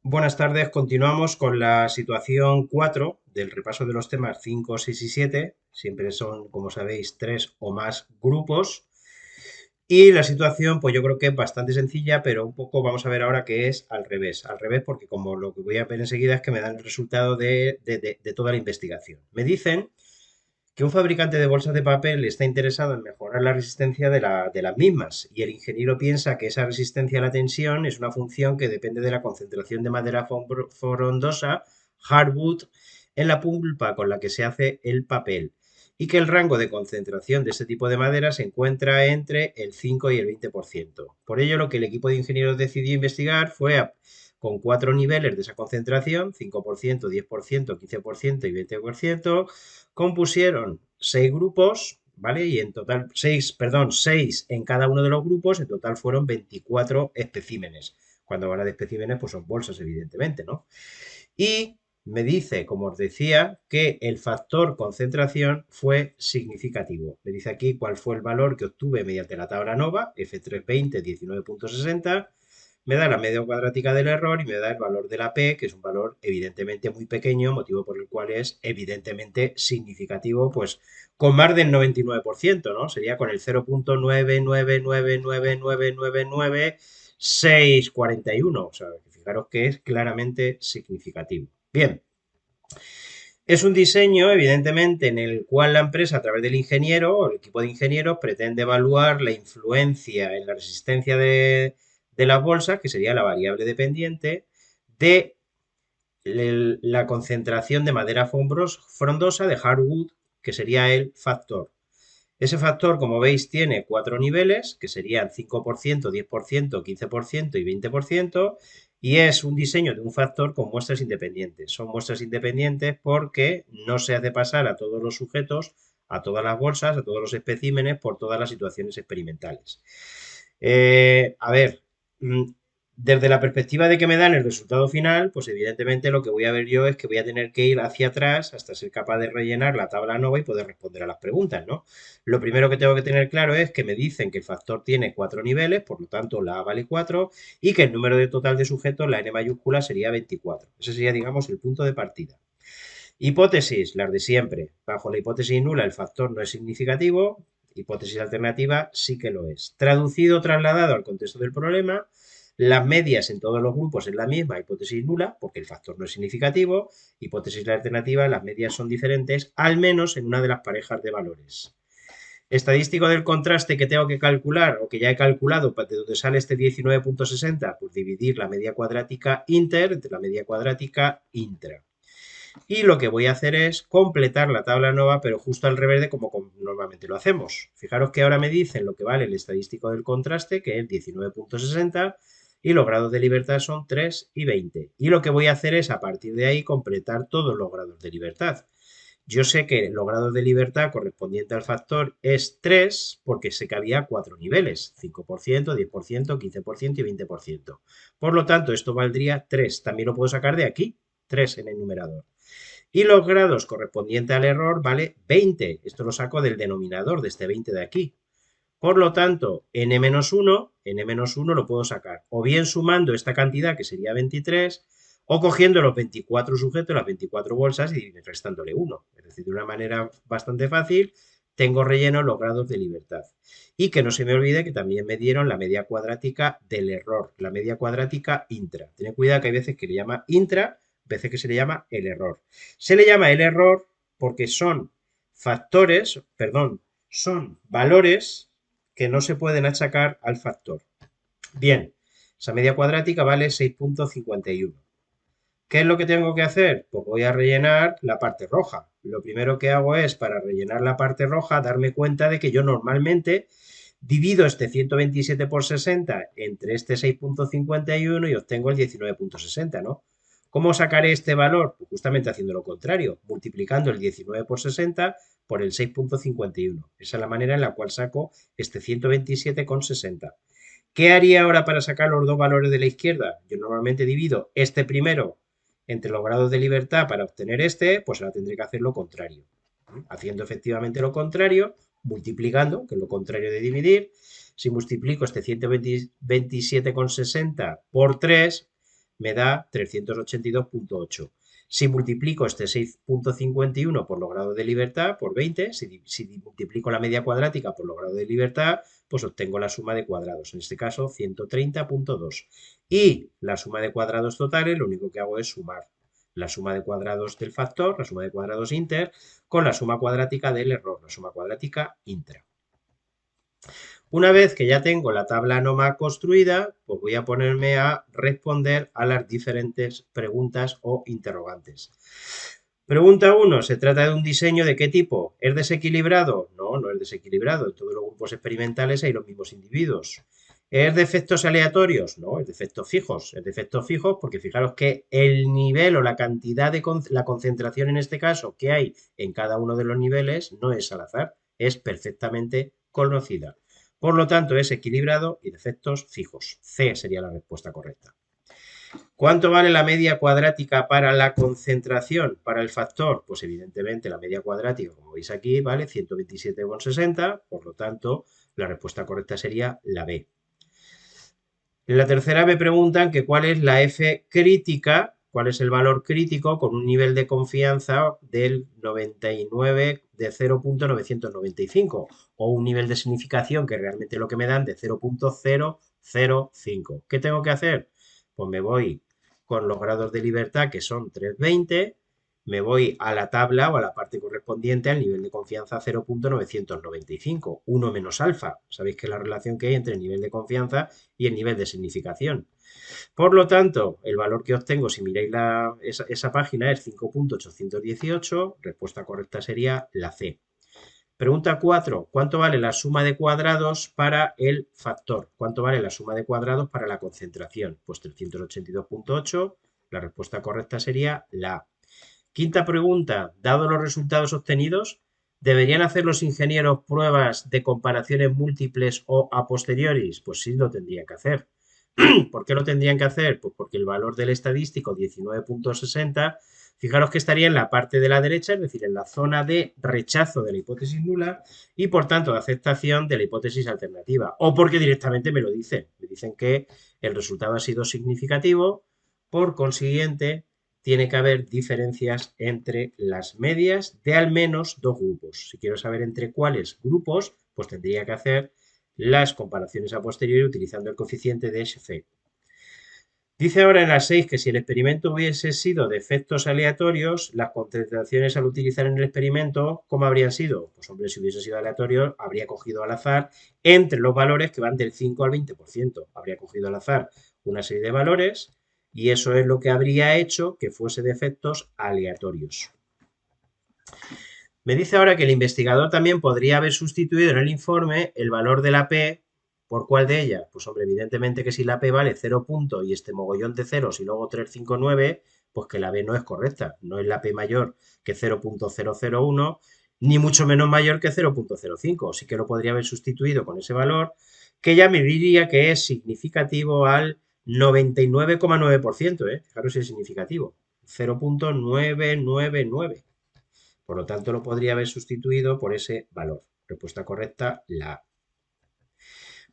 Buenas tardes, continuamos con la situación 4 del repaso de los temas 5, 6 y 7. Siempre son, como sabéis, tres o más grupos. Y la situación, pues yo creo que es bastante sencilla, pero un poco vamos a ver ahora que es al revés. Al revés, porque como lo que voy a ver enseguida es que me dan el resultado de toda la investigación. Me dicen que un fabricante de bolsas de papel está interesado en mejorar la resistencia de las mismas y el ingeniero piensa que esa resistencia a la tensión es una función que depende de la concentración de madera frondosa, hardwood, en la pulpa con la que se hace el papel y que el rango de concentración de este tipo de madera se encuentra entre el 5 y el 20%. Por ello, lo que el equipo de ingenieros decidió investigar fue con cuatro niveles de esa concentración, 5%, 10%, 15% y 20%, compusieron seis grupos, ¿vale? Y en total, seis en cada uno de los grupos, en total fueron 24 especímenes. Cuando habla de especímenes, pues son bolsas, evidentemente, ¿no? Y me dice, como os decía, que el factor concentración fue significativo. Me dice aquí cuál fue el valor que obtuve mediante la tabla NOVA, F320 19.60, me da la media cuadrática del error y me da el valor de la P, que es un valor evidentemente muy pequeño, motivo por el cual es evidentemente significativo, pues con más del 99%, ¿no? Sería con el 0.99999999641. O sea, fijaros que es claramente significativo. Bien, es un diseño, evidentemente, en el cual la empresa, a través del ingeniero o el equipo de ingenieros, pretende evaluar la influencia en la resistencia de las bolsas, que sería la variable dependiente, de la concentración de madera frondosa de hardwood, que sería el factor. Ese factor, como veis, tiene cuatro niveles, que serían 5%, 10%, 15% y 20%, y es un diseño de un factor con muestras independientes. Son muestras independientes porque no se hace pasar a todos los sujetos, a todas las bolsas, a todos los especímenes, por todas las situaciones experimentales. A ver, mm, desde la perspectiva de que me dan el resultado final, pues evidentemente lo que voy a ver yo es que voy a tener que ir hacia atrás hasta ser capaz de rellenar la tabla nova y poder responder a las preguntas, ¿no? Lo primero que tengo que tener claro es que me dicen que el factor tiene cuatro niveles, por lo tanto la A vale 4, y que el número de total de sujetos, la N mayúscula, sería 24. Ese sería, digamos, el punto de partida. Hipótesis, las de siempre. Bajo la hipótesis nula, el factor no es significativo. Hipótesis alternativa, sí que lo es. Traducido, trasladado al contexto del problema, las medias en todos los grupos es la misma, hipótesis nula, porque el factor no es significativo. Hipótesis alternativa, las medias son diferentes, al menos en una de las parejas de valores. Estadístico del contraste que tengo que calcular o que ya he calculado de donde sale este 19.60, pues dividir la media cuadrática inter entre la media cuadrática intra. Y lo que voy a hacer es completar la tabla nueva, pero justo al revés de como normalmente lo hacemos. Fijaros que ahora me dicen lo que vale el estadístico del contraste, que es 19.60, y los grados de libertad son 3 y 20. Y lo que voy a hacer es, a partir de ahí, completar todos los grados de libertad. Yo sé que los grados de libertad correspondiente al factor es 3 porque sé que había cuatro niveles, 5%, 10%, 15% y 20%. Por lo tanto, esto valdría 3. También lo puedo sacar de aquí, 3 en el numerador. Y los grados correspondientes al error vale 20. Esto lo saco del denominador de este 20 de aquí. Por lo tanto, n-1 lo puedo sacar o bien sumando esta cantidad, que sería 23, o cogiendo los 24 sujetos, las 24 bolsas y restándole 1. Es decir, de una manera bastante fácil, tengo relleno los grados de libertad. Y que no se me olvide que también me dieron la media cuadrática del error, la media cuadrática intra. Tened cuidado que hay veces que le llama intra, veces que se le llama el error. Se le llama el error porque son factores, perdón, son valores que no se pueden achacar al factor. Bien, esa media cuadrática vale 6.51. ¿Qué es lo que tengo que hacer? Pues voy a rellenar la parte roja. Lo primero que hago es, para rellenar la parte roja, darme cuenta de que yo normalmente divido este 127 por 60 entre este 6.51 y obtengo el 19.60, ¿no? ¿Cómo sacaré este valor? Pues justamente haciendo lo contrario, multiplicando el 19 por 60 por el 6.51. Esa es la manera en la cual saco este 127,60. ¿Qué haría ahora para sacar los dos valores de la izquierda? Yo normalmente divido este primero entre los grados de libertad para obtener este, pues ahora tendré que hacer lo contrario. Haciendo efectivamente lo contrario, multiplicando, que es lo contrario de dividir. Si multiplico este 127,60 por 3, me da 382,8. Si multiplico este 6,51 por los grados de libertad, por 20, si multiplico la media cuadrática por los grados de libertad, pues obtengo la suma de cuadrados, en este caso 130,2. Y la suma de cuadrados totales, lo único que hago es sumar la suma de cuadrados del factor, la suma de cuadrados inter, con la suma cuadrática del error, la suma cuadrática intra. Una vez que ya tengo la tabla ANOMA construida, pues voy a ponerme a responder a las diferentes preguntas o interrogantes. Pregunta 1. ¿Se trata de un diseño de qué tipo? ¿Es desequilibrado? No, no es desequilibrado. En todos los grupos experimentales hay los mismos individuos. ¿Es de efectos aleatorios? No, es de efectos fijos. Es de efectos fijos porque fijaros que el nivel o la cantidad de la concentración en este caso que hay en cada uno de los niveles no es al azar, es perfectamente conocida. Por lo tanto, es equilibrado y de efectos fijos. C sería la respuesta correcta. ¿Cuánto vale la media cuadrática para la concentración, para el factor? Pues evidentemente la media cuadrática, como veis aquí, vale 127,60, por lo tanto, la respuesta correcta sería la B. En la tercera me preguntan que cuál es la F crítica, cuál es el valor crítico con un nivel de confianza del 99 de 0,995 o un nivel de significación que realmente lo que me dan de 0,005. ¿Qué tengo que hacer? Pues me voy con los grados de libertad que son 320, me voy a la tabla o a la parte correspondiente al nivel de confianza 0,995, 1 menos alfa. Sabéis que es la relación que hay entre el nivel de confianza y el nivel de significación. Por lo tanto, el valor que obtengo, si miráis esa página, es 5,818. Respuesta correcta sería la C. Pregunta 4. ¿Cuánto vale la suma de cuadrados para el factor? ¿Cuánto vale la suma de cuadrados para la concentración? Pues 382,8. La respuesta correcta sería la A. Quinta pregunta. Dados los resultados obtenidos, ¿deberían hacer los ingenieros pruebas de comparaciones múltiples o a posteriori? Pues sí, lo tendrían que hacer. ¿Por qué lo tendrían que hacer? Pues porque el valor del estadístico 19,60, fijaros que estaría en la parte de la derecha, es decir, en la zona de rechazo de la hipótesis nula y por tanto de aceptación de la hipótesis alternativa. O porque directamente me lo dicen. Me dicen que el resultado ha sido significativo, por consiguiente tiene que haber diferencias entre las medias de al menos dos grupos. Si quiero saber entre cuáles grupos, pues tendría que hacer las comparaciones a posteriori utilizando el coeficiente de Schofield. Dice ahora en la 6 que si el experimento hubiese sido de efectos aleatorios, las concentraciones al utilizar en el experimento, ¿cómo habrían sido? Pues hombre, si hubiese sido aleatorio, habría cogido al azar entre los valores que van del 5 al 20%. Habría cogido al azar una serie de valores y eso es lo que habría hecho que fuese de efectos aleatorios. Me dice ahora que el investigador también podría haber sustituido en el informe el valor de la P. ¿Por cuál de ellas? Pues hombre, evidentemente que si la P vale 0 puntos y este mogollón de ceros y luego 359, pues que la B no es correcta. No es la P mayor que 0,001, ni mucho menos mayor que 0,05. Sí que lo podría haber sustituido con ese valor, que ya me diría que es significativo al 99,9%, Fijaros si es significativo. 0,999. Por lo tanto, lo podría haber sustituido por ese valor. Respuesta correcta, la A.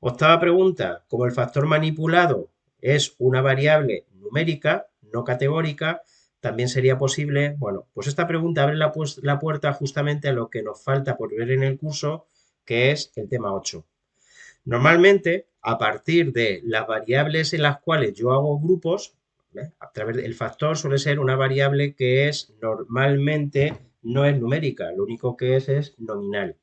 Octava pregunta. Como el factor manipulado es una variable numérica, no categórica, también sería posible, bueno, pues esta pregunta abre la puerta justamente a lo que nos falta por ver en el curso, que es el tema 8. Normalmente, a partir de las variables en las cuales yo hago grupos, a través del factor suele ser una variable que es normalmente no es numérica, lo único que es nominal.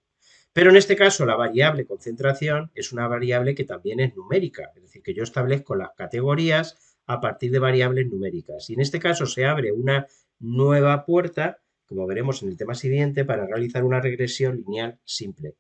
Pero en este caso la variable concentración es una variable que también es numérica, es decir, que yo establezco las categorías a partir de variables numéricas. Y en este caso se abre una nueva puerta, como veremos en el tema siguiente, para realizar una regresión lineal simple.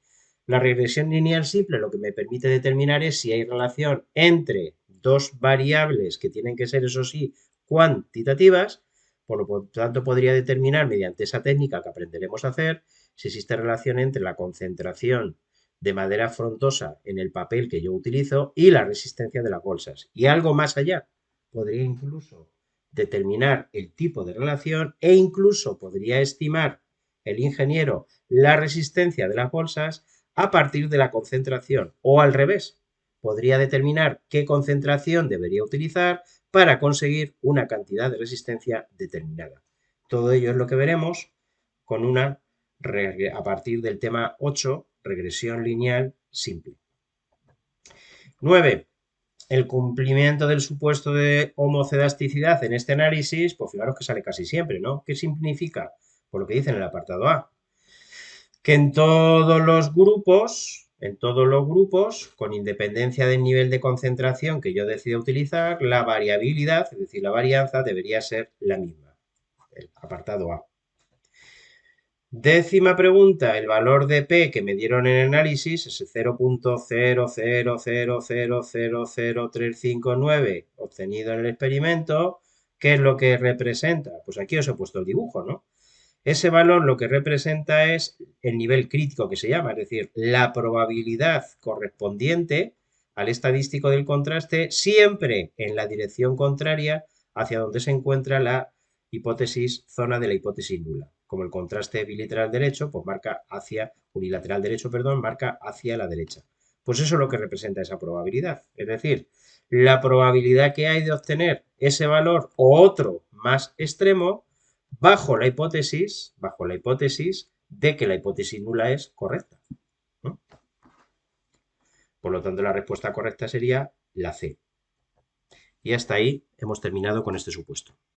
La regresión lineal simple lo que me permite determinar es si hay relación entre dos variables que tienen que ser, eso sí, cuantitativas. Por lo tanto, podría determinar mediante esa técnica que aprenderemos a hacer si existe relación entre la concentración de madera frondosa en el papel que yo utilizo y la resistencia de las bolsas. Y algo más allá, podría incluso determinar el tipo de relación e incluso podría estimar el ingeniero la resistencia de las bolsas a partir de la concentración o al revés. podría determinar qué concentración debería utilizar para conseguir una cantidad de resistencia determinada. Todo ello es lo que veremos con a partir del tema 8, regresión lineal simple. 9. El cumplimiento del supuesto de homocedasticidad en este análisis, pues fijaros que sale casi siempre, ¿no? ¿Qué significa? Por lo que dice en el apartado A, que en todos los grupos, con independencia del nivel de concentración que yo decida utilizar, la variabilidad, es decir, la varianza, debería ser la misma. El apartado A. Décima pregunta, el valor de P que me dieron en el análisis es el 0.0000000359 obtenido en el experimento. ¿Qué es lo que representa? Pues aquí os he puesto el dibujo, ¿no? Ese valor lo que representa es el nivel crítico que se llama, es decir, la probabilidad correspondiente al estadístico del contraste siempre en la dirección contraria hacia donde se encuentra la hipótesis zona de la hipótesis nula. Como el contraste bilateral derecho, pues marca hacia, unilateral derecho, perdón, marca hacia la derecha. Pues eso es lo que representa esa probabilidad. Es decir, la probabilidad que hay de obtener ese valor o otro más extremo bajo la hipótesis de que la hipótesis nula es correcta, ¿no? Por lo tanto, la respuesta correcta sería la C. Y hasta ahí hemos terminado con este supuesto.